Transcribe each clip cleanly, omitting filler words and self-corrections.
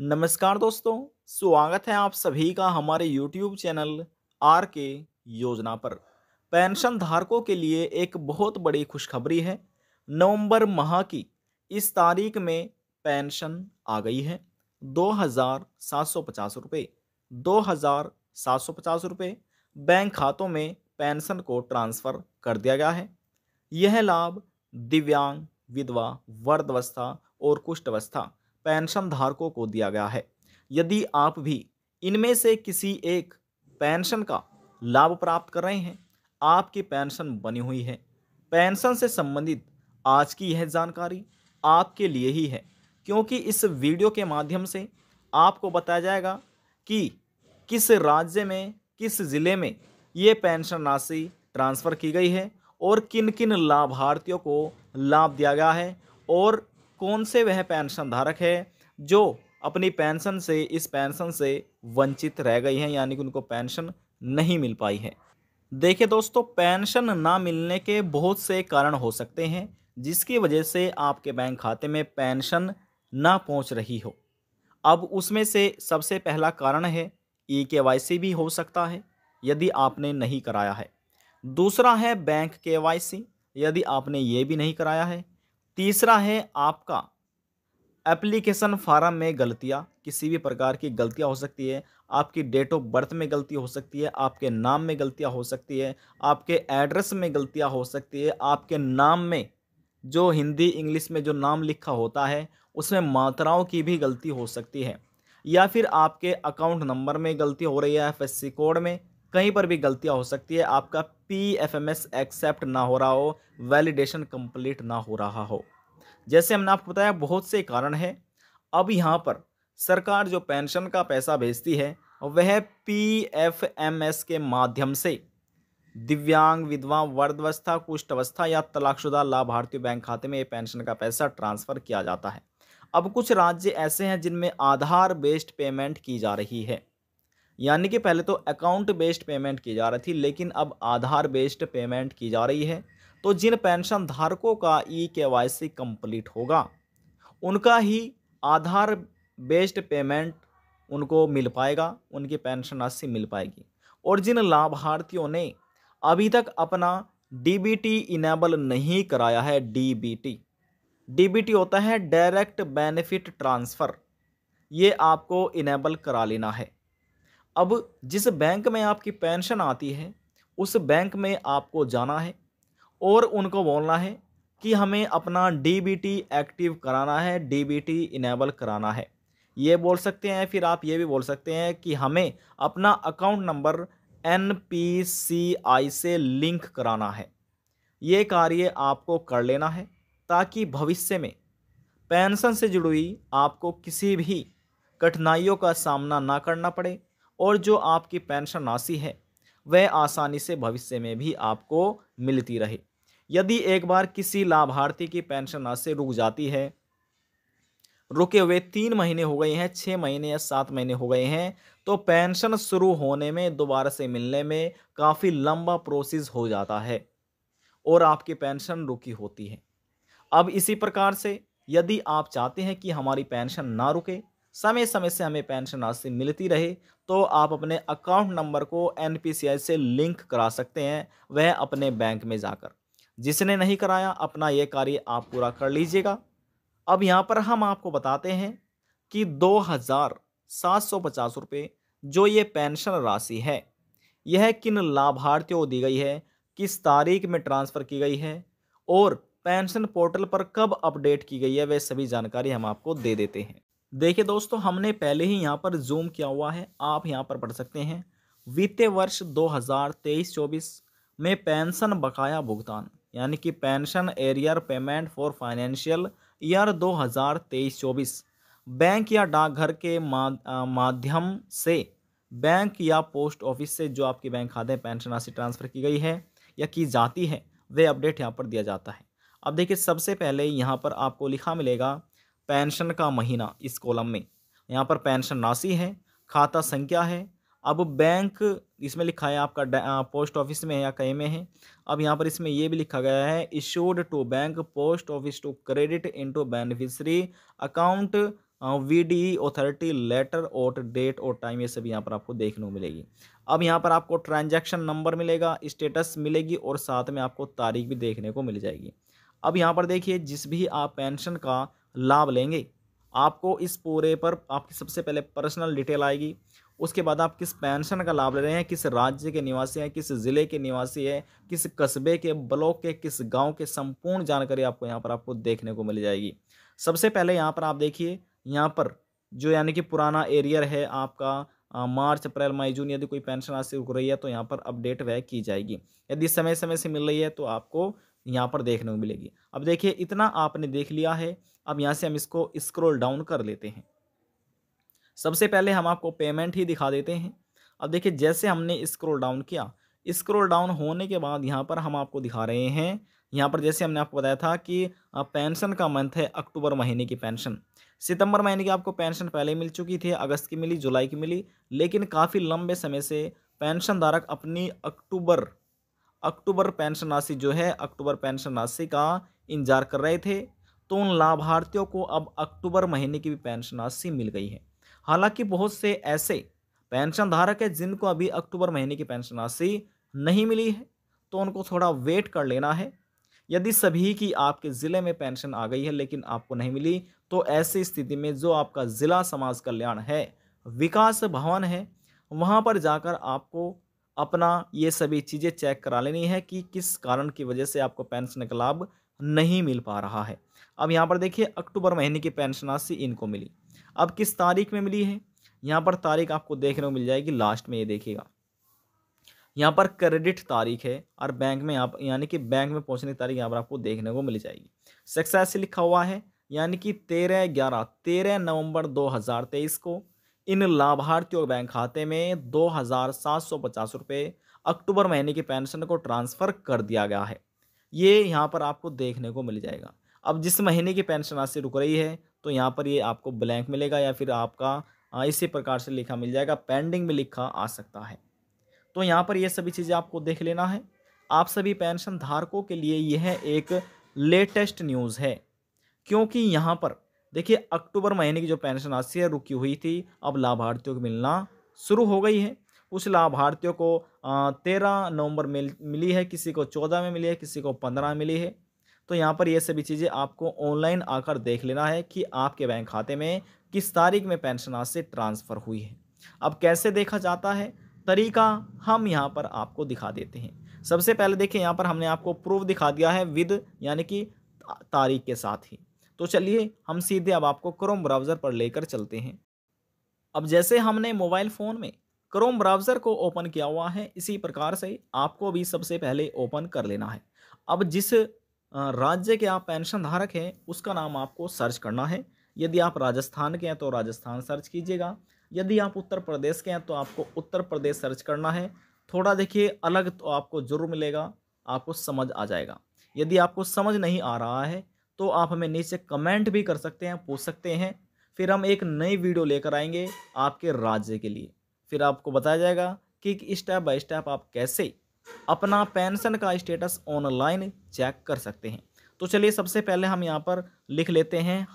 नमस्कार दोस्तों, स्वागत है आप सभी का हमारे YouTube चैनल आर के योजना पर। पेंशन धारकों के लिए एक बहुत बड़ी खुशखबरी है। नवंबर माह की इस तारीख में पेंशन आ गई है। 2,750 रुपये 2,750 रुपये बैंक खातों में पेंशन को ट्रांसफ़र कर दिया गया है। यह लाभ दिव्यांग, विधवा, वृद्धावस्था और कुष्ठावस्था पेंशन धारकों को दिया गया है। यदि आप भी इनमें से किसी एक पेंशन का लाभ प्राप्त कर रहे हैं, आपकी पेंशन बनी हुई है। पेंशन से संबंधित आज की यह जानकारी आपके लिए ही है, क्योंकि इस वीडियो के माध्यम से आपको बताया जाएगा कि किस राज्य में, किस ज़िले में ये पेंशन राशि ट्रांसफ़र की गई है और किन किन लाभार्थियों को लाभ दिया गया है और कौन से वह पेंशन धारक है जो अपनी पेंशन से, इस पेंशन से वंचित रह गई हैं, यानी कि उनको पेंशन नहीं मिल पाई है। देखिए दोस्तों, पेंशन ना मिलने के बहुत से कारण हो सकते हैं जिसकी वजह से आपके बैंक खाते में पेंशन ना पहुंच रही हो। अब उसमें से सबसे पहला कारण है ई-केवाईसी भी हो सकता है यदि आपने नहीं कराया है। दूसरा है बैंक केवाईसी, यदि आपने ये भी नहीं कराया है। तीसरा है आपका एप्लीकेशन फार्म में गलतियाँ, किसी भी प्रकार की गलतियाँ हो सकती है। आपकी डेट ऑफ बर्थ में गलती हो सकती है, आपके नाम में गलतियाँ हो सकती है, आपके एड्रेस में गलतियाँ हो सकती है, आपके नाम में जो हिंदी इंग्लिश में जो नाम लिखा होता है उसमें मात्राओं की भी गलती हो सकती है, या फिर आपके अकाउंट नंबर में गलती हो रही है, एफएससी कोड में कहीं पर भी गलतियाँ हो सकती है। आपका पीएफएमएस एक्सेप्ट ना हो रहा हो, वैलिडेशन कंप्लीट ना हो रहा हो। जैसे हमने आपको बताया बहुत से कारण हैं। अब यहाँ पर सरकार जो पेंशन का पैसा भेजती है वह पीएफएमएस के माध्यम से दिव्यांग, विधवा, वृद्धावस्था, कुष्ठावस्था या तलाकशुदा लाभार्थी बैंक खाते में ये पेंशन का पैसा ट्रांसफर किया जाता है। अब कुछ राज्य ऐसे हैं जिनमें आधार बेस्ड पेमेंट की जा रही है, यानी कि पहले तो अकाउंट बेस्ड पेमेंट की जा रही थी, लेकिन अब आधार बेस्ड पेमेंट की जा रही है। तो जिन पेंशन धारकों का ई-केवाईसी कंप्लीट होगा उनका ही आधार बेस्ड पेमेंट उनको मिल पाएगा, उनकी पेंशन राशि मिल पाएगी। और जिन लाभार्थियों ने अभी तक अपना डीबीटी इनेबल नहीं कराया है, डीबीटी होता है डायरेक्ट बेनिफिट ट्रांसफ़र, ये आपको इनेबल करा लेना है। अब जिस बैंक में आपकी पेंशन आती है उस बैंक में आपको जाना है और उनको बोलना है कि हमें अपना डीबीटी एक्टिव कराना है, डीबीटी इनेबल कराना है। ये बोल सकते हैं, फिर आप ये भी बोल सकते हैं कि हमें अपना अकाउंट नंबर एनपीसीआई से लिंक कराना है। ये कार्य आपको कर लेना है ताकि भविष्य में पेंशन से जुड़ी हुई आपको किसी भी कठिनाइयों का सामना ना करना पड़े और जो आपकी पेंशन राशि है वह आसानी से भविष्य में भी आपको मिलती रहे। यदि एक बार किसी लाभार्थी की पेंशन राशि रुक जाती है, रुके हुए 3 महीने हो गए हैं, 6 महीने या 7 महीने हो गए हैं, तो पेंशन शुरू होने में, दोबारा से मिलने में काफ़ी लंबा प्रोसेस हो जाता है और आपकी पेंशन रुकी होती है। अब इसी प्रकार से यदि आप चाहते हैं कि हमारी पेंशन ना रुके, समय समय से हमें पेंशन राशि मिलती रहे, तो आप अपने अकाउंट नंबर को एनपीसीआई से लिंक करा सकते हैं, वह अपने बैंक में जाकर। जिसने नहीं कराया अपना ये कार्य आप पूरा कर लीजिएगा। अब यहाँ पर हम आपको बताते हैं कि 2,750 रुपये जो ये पेंशन राशि है, यह किन लाभार्थियों को दी गई है, किस तारीख में ट्रांसफ़र की गई है और पेंशन पोर्टल पर कब अपडेट की गई है, वह सभी जानकारी हम आपको दे देते हैं। देखिए दोस्तों, हमने पहले ही यहाँ पर जूम किया हुआ है, आप यहाँ पर पढ़ सकते हैं। वित्तीय वर्ष 2023-24 में पेंशन बकाया भुगतान, यानी कि pension arrear payment for financial year 2023-24 bank या डाकघर के माध्यम से, बैंक या पोस्ट ऑफिस से जो आपके बैंक खाते में पेंशन राशि ट्रांसफ़र की गई है या की जाती है, वे अपडेट यहाँ पर दिया जाता है। अब देखिए, सबसे पहले यहाँ पर आपको लिखा मिलेगा पेंशन का महीना, इस कॉलम में यहाँ पर पेंशन राशि है, खाता संख्या है। अब बैंक इसमें लिखा है आपका पोस्ट ऑफिस में है या कहीं में है। अब यहाँ पर इसमें ये भी लिखा गया है issued to bank post office to credit into beneficiary account VDE authority letter और डेट और टाइम, ये सभी यहाँ पर आपको देखने को मिलेगी। अब यहाँ पर आपको ट्रांजैक्शन नंबर मिलेगा, स्टेटस मिलेगी और साथ में आपको तारीख भी देखने को मिल जाएगी। अब यहाँ पर देखिए, जिस भी आप पेंशन का लाभ लेंगे, आपको इस पूरे पर आपकी सबसे पहले पर्सनल डिटेल आएगी। उसके बाद आप किस पेंशन का लाभ ले रहे हैं, किस राज्य के निवासी हैं, किस ज़िले के निवासी हैं, किस कस्बे के, ब्लॉक के, किस गांव के, संपूर्ण जानकारी आपको यहाँ पर आपको देखने को मिल जाएगी। सबसे पहले यहाँ पर आप देखिए, यहाँ पर जो यानी कि पुराना एरियर है आपका, मार्च, अप्रैल, मई, जून, यदि कोई पेंशन आज से रुक रही है तो यहाँ पर अपडेट वह की जाएगी। यदि समय समय से मिल रही है तो आपको यहाँ पर देखने को मिलेगी। अब देखिए, इतना आपने देख लिया है। अब यहाँ से हम इसको स्क्रॉल डाउन कर लेते हैं। सबसे पहले हम आपको पेमेंट ही दिखा देते हैं। अब देखिए, जैसे हमने स्क्रॉल डाउन किया, स्क्रॉल डाउन होने के बाद यहाँ पर हम आपको दिखा रहे हैं, यहाँ पर जैसे हमने आपको बताया था कि पेंशन का मंथ है अक्टूबर महीने की पेंशन। सितंबर महीने की आपको पेंशन पहले मिल चुकी थी, अगस्त की मिली, जुलाई की मिली, लेकिन काफ़ी लंबे समय से पेंशन धारक अपनी अक्टूबर पेंशन राशि जो है, अक्टूबर पेंशन राशि का इंतजार कर रहे थे। तो उन लाभार्थियों को अब अक्टूबर महीने की भी पेंशन राशि मिल गई है। हालांकि बहुत से ऐसे पेंशन धारक हैं जिनको अभी अक्टूबर महीने की पेंशन राशि नहीं मिली है, तो उनको थोड़ा वेट कर लेना है। यदि सभी की आपके ज़िले में पेंशन आ गई है लेकिन आपको नहीं मिली, तो ऐसी स्थिति में जो आपका ज़िला समाज कल्याण है, विकास भवन है, वहाँ पर जाकर आपको अपना ये सभी चीज़ें चेक करा लेनी है कि किस कारण की वजह से आपको पेंशन का लाभ नहीं मिल पा रहा है। अब यहाँ पर देखिए, अक्टूबर महीने की पेंशन राशि इनको मिली। अब किस तारीख में मिली है, यहाँ पर तारीख आपको देखने को मिल जाएगी लास्ट में। ये देखिएगा, यहाँ पर क्रेडिट तारीख है और बैंक में आप यानी कि बैंक में पहुँचने की तारीख यहाँ पर आपको देखने को मिल जाएगी। सक्सेस लिखा हुआ है, यानी कि 13 नवंबर 2023 को इन लाभार्थियों के बैंक खाते में 2,750 रुपये अक्टूबर महीने की पेंशन को ट्रांसफ़र कर दिया गया है। ये यहाँ पर आपको देखने को मिल जाएगा। अब जिस महीने की पेंशन राशि रुक रही है, तो यहाँ पर ये आपको ब्लैंक मिलेगा या फिर आपका इसी प्रकार से लिखा मिल जाएगा, पेंडिंग में लिखा आ सकता है। तो यहाँ पर ये सभी चीज़ें आपको देख लेना है। आप सभी पेंशन धारकों के लिए यह एक लेटेस्ट न्यूज़ है, क्योंकि यहाँ पर देखिए, अक्टूबर महीने की जो पेंशन राशि है रुकी हुई थी, अब लाभार्थियों को मिलना शुरू हो गई है। कुछ लाभार्थियों को 13 नवंबर मिली है, किसी को 14 में मिली है, किसी को 15 में मिली है। तो यहाँ पर ये सभी चीज़ें आपको ऑनलाइन आकर देख लेना है कि आपके बैंक खाते में किस तारीख में पेंशन राशि ट्रांसफ़र हुई है। अब कैसे देखा जाता है, तरीका हम यहाँ पर आपको दिखा देते हैं। सबसे पहले देखिए, यहाँ पर हमने आपको प्रूफ दिखा दिया है विद यानी कि तारीख के साथ ही। तो चलिए हम सीधे अब आपको क्रोम ब्राउज़र पर लेकर चलते हैं। अब जैसे हमने मोबाइल फ़ोन में क्रोम ब्राउज़र को ओपन किया हुआ है, इसी प्रकार से आपको भी सबसे पहले ओपन कर लेना है। अब जिस राज्य के आप पेंशन धारक हैं, उसका नाम आपको सर्च करना है। यदि आप राजस्थान के हैं तो राजस्थान सर्च कीजिएगा। यदि आप उत्तर प्रदेश के हैं तो आपको उत्तर प्रदेश सर्च करना है। थोड़ा देखिए अलग तो आपको ज़रूर मिलेगा, आपको समझ आ जाएगा। यदि आपको समझ नहीं आ रहा है तो आप हमें नीचे कमेंट भी कर सकते हैं, पूछ सकते हैं। फिर हम एक नई वीडियो लेकर आएंगे आपके राज्य के लिए। फिर आपको बताया जाएगा कि स्टेप बाय स्टेप आप कैसे अपना पेंशन का स्टेटस ऑनलाइन चेक कर सकते हैं। तो चलिए सबसे पहले हम यहाँ पर लिख लेते हैं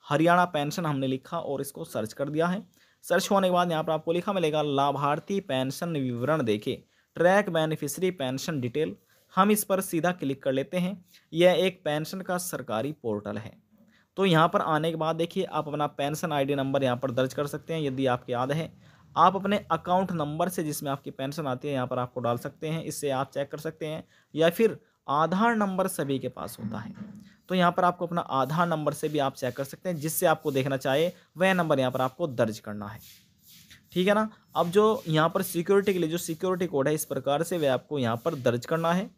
हरियाणा पेंशन हमने लिखा और इसको सर्च कर दिया है। सर्च होने के बाद यहाँ पर आपको लिखा मिलेगा लाभार्थी पेंशन विवरण देखें, ट्रैक बेनिफिशियरी पेंशन डिटेल। हम इस पर सीधा क्लिक कर लेते हैं। यह एक पेंशन का सरकारी पोर्टल है। तो यहाँ पर आने के बाद देखिए, आप अपना पेंशन आईडी नंबर यहाँ पर दर्ज कर सकते हैं। यदि आपको याद है, आप अपने अकाउंट नंबर से जिसमें आपकी पेंशन आती है यहाँ पर आपको डाल सकते हैं, इससे आप चेक कर सकते हैं। या फिर आधार नंबर सभी के पास होता है, तो यहाँ पर आपको अपना आधार नंबर से भी आप चेक कर सकते हैं। जिससे आपको देखना चाहे वह नंबर यहाँ पर आपको दर्ज करना है, ठीक है ना। अब जो यहाँ पर सिक्योरिटी के लिए जो सिक्योरिटी कोड है, इस प्रकार से वह आपको यहाँ पर दर्ज करना है।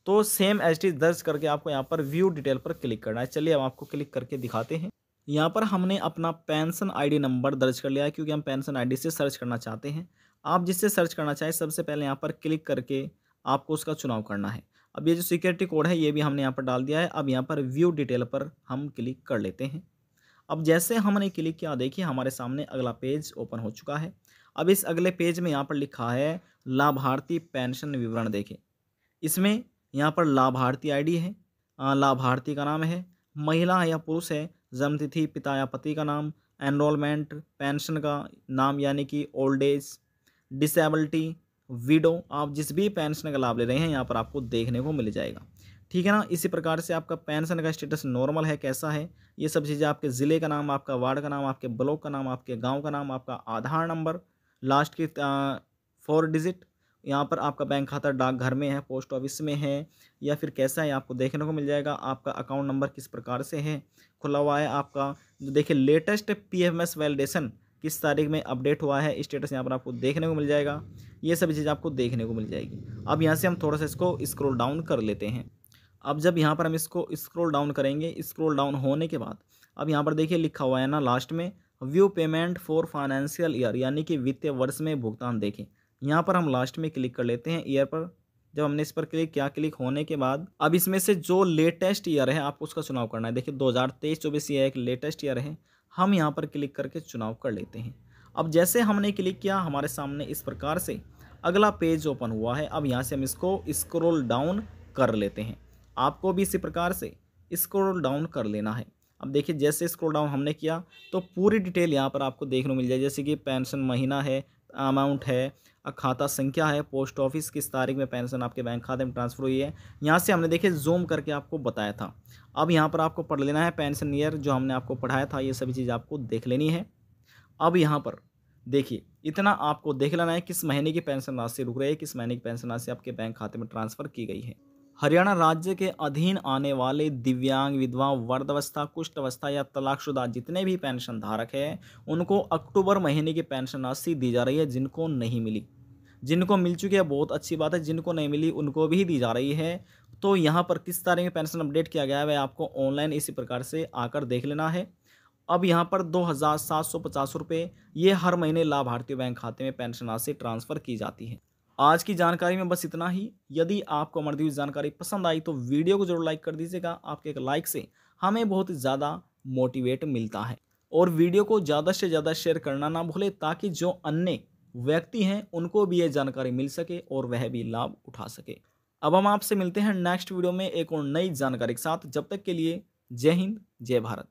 तो सेम एज इट इज दर्ज करके आपको यहाँ पर व्यू डिटेल पर क्लिक करना है। चलिए हम आपको क्लिक करके दिखाते हैं। यहाँ पर हमने अपना पेंशन आईडी नंबर दर्ज कर लिया है, क्योंकि हम पेंशन आईडी से सर्च करना चाहते हैं। आप जिससे सर्च करना चाहें, सबसे पहले यहाँ पर क्लिक करके आपको उसका चुनाव करना है। अब ये जो सिक्योरिटी कोड है ये भी हमने यहाँ पर डाल दिया है। अब यहाँ पर व्यू डिटेल पर हम क्लिक कर लेते हैं। अब जैसे हमने क्लिक किया, देखिए हमारे सामने अगला पेज ओपन हो चुका है। अब इस अगले पेज में यहाँ पर लिखा है लाभार्थी पेंशन विवरण देखें। इसमें यहाँ पर लाभार्थी आईडी है, लाभार्थी का नाम है, महिला है या पुरुष है, जन्मतिथि, पिता या पति का नाम, एनरोलमेंट, पेंशन का नाम यानी कि ओल्ड एज, डिसेबिलिटी, विडो, आप जिस भी पेंशन का लाभ ले रहे हैं यहाँ पर आपको देखने को मिल जाएगा। ठीक है ना। इसी प्रकार से आपका पेंशन का स्टेटस नॉर्मल है कैसा है, ये सब चीज़ें आपके ज़िले का नाम, आपका वार्ड का नाम, आपके ब्लॉक का नाम, आपके गांव का नाम, आपका आधार नंबर, लास्ट की 4 डिजिट, यहाँ पर आपका बैंक खाता डाकघर में है, पोस्ट ऑफिस में है या फिर कैसा है आपको देखने को मिल जाएगा। आपका अकाउंट नंबर किस प्रकार से है खुला हुआ है, आपका जो देखिए लेटेस्ट पीएफएमएस वैलिडेशन किस तारीख में अपडेट हुआ है, स्टेटस यहाँ पर आपको देखने को मिल जाएगा। ये सभी चीज़ आपको देखने को मिल जाएगी। अब यहाँ से हम थोड़ा सा इसको स्क्रॉल डाउन कर लेते हैं। अब जब यहाँ पर हम इसको स्क्रॉल डाउन करेंगे, स्क्रॉल डाउन होने के बाद अब यहाँ पर देखिए लिखा हुआ है ना लास्ट में, view payment for financial year, यानी कि वित्तीय वर्ष में भुगतान देखें। यहाँ पर हम लास्ट में क्लिक कर लेते हैं ईयर पर। जब हमने इस पर क्लिक किया, क्लिक होने के बाद अब इसमें से जो लेटेस्ट ईयर है आपको उसका चुनाव करना है। देखिए 2023-24 ये एक लेटेस्ट ईयर है, हम यहाँ पर क्लिक करके चुनाव कर लेते हैं। अब जैसे हमने क्लिक किया, हमारे सामने इस प्रकार से अगला पेज ओपन हुआ है। अब यहाँ से हम इसको स्क्रॉल डाउन कर लेते हैं। आपको भी इसी प्रकार से स्क्रॉल डाउन कर लेना है। अब देखिए जैसे स्क्रॉल डाउन हमने किया तो पूरी डिटेल यहाँ पर आपको देखने को मिल जाए, जैसे कि पेंशन महीना है, अमाउंट है, खाता संख्या है, पोस्ट ऑफिस किस तारीख में पेंशन आपके बैंक खाते में ट्रांसफ़र हुई है। यहाँ से हमने देखिए जूम करके आपको बताया था। अब यहाँ पर आपको पढ़ लेना है पेंशन ईयर जो हमने आपको पढ़ाया था, ये सभी चीज़ आपको देख लेनी है। अब यहाँ पर देखिए इतना आपको देख लेना है किस महीने की पेंशन राशि रुक रही है, किस महीने की पेंशन राशि आपके बैंक खाते में ट्रांसफ़र की गई है। हरियाणा राज्य के अधीन आने वाले दिव्यांग, विधवा, वृद्धावस्था, कुष्ठ अवस्था या तलाकशुदा जितने भी पेंशन धारक हैं उनको अक्टूबर महीने की पेंशन राशि दी जा रही है। जिनको नहीं मिली, जिनको मिल चुकी है बहुत अच्छी बात है, जिनको नहीं मिली उनको भी दी जा रही है। तो यहाँ पर किस तारीख में पेंशन अपडेट किया गया है वह आपको ऑनलाइन इसी प्रकार से आकर देख लेना है। अब यहाँ पर 2,750 रुपये ये हर महीने लाभार्थी बैंक खाते में पेंशन राशि ट्रांसफ़र की जाती है। आज की जानकारी में बस इतना ही। यदि आपको हमारी दी हुई जानकारी पसंद आई तो वीडियो को जरूर लाइक कर दीजिएगा। आपके एक लाइक से हमें बहुत ज़्यादा मोटिवेट मिलता है। और वीडियो को ज़्यादा से ज़्यादा शेयर करना ना भूलें ताकि जो अन्य व्यक्ति हैं उनको भी ये जानकारी मिल सके और वह भी लाभ उठा सके। अब हम आपसे मिलते हैं नेक्स्ट वीडियो में एक और नई जानकारी के साथ। जब तक के लिए जय हिंद, जय भारत।